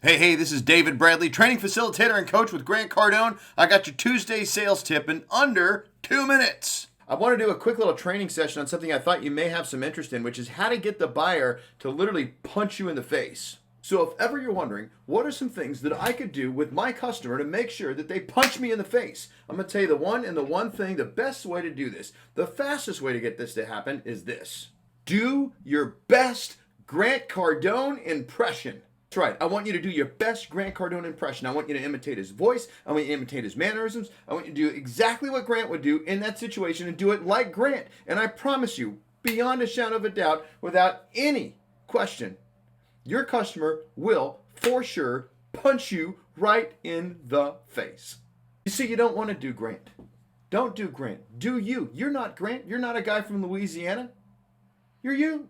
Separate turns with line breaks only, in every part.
Hey, this is David Bradley, training facilitator and coach with Grant Cardone. I got your Tuesday sales tip in under 2 minutes. I want to do a quick little training session on something I thought you may have some interest in, which is how to get the buyer to literally punch you in the face. So if ever you're wondering, what are some things that I could do with my customer to make sure that they punch me in the face? I'm going to tell you the one thing, the best way to do this, the fastest way to get this to happen is this. Do your best Grant Cardone impression. That's right. I want you to do your best Grant Cardone impression. I want you to imitate his voice. I want you to imitate his mannerisms. I want you to do exactly what Grant would do in that situation and do it like Grant. And I promise you, beyond a shadow of a doubt, without any question, your customer will, for sure, punch you right in the face. You see, you don't want to do Grant. Don't do Grant. Do you. You're not Grant. You're not a guy from Louisiana. You're you.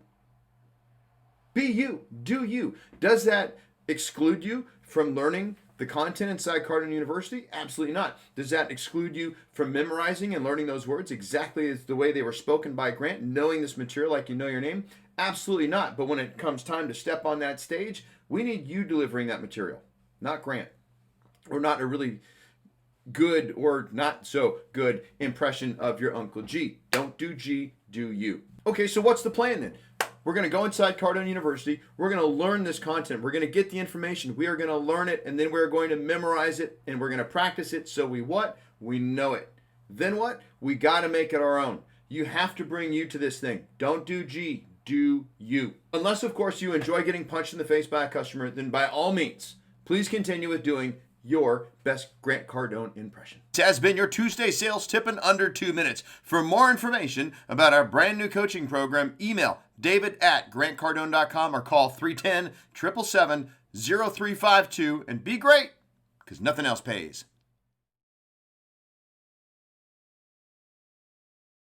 Be you. Do you. Does that exclude you from learning the content inside Cardone University? Absolutely not. Does that exclude you from memorizing and learning those words exactly as the way they were spoken by Grant, knowing this material like you know your name? Absolutely not. But when it comes time to step on that stage, we need you delivering that material, not Grant, or not a really good or not so good impression of your Uncle G. Don't do G, do you. Okay, so what's the plan then? We're going to go inside Cardone University. We're going to learn this content. We're going to get the information. We are going to learn it, and then we're going to memorize it, and we're going to practice it so we what? We know it. Then what? We got to make it our own. You have to bring you to this thing. Don't do G, do you. Unless, of course, you enjoy getting punched in the face by a customer, then by all means, please continue with doing your best Grant Cardone impression. This has been your Tuesday sales tip in under 2 minutes. For more information about our brand new coaching program, email david@grantcardone.com or call 310-777-0352 and be great, because nothing else pays.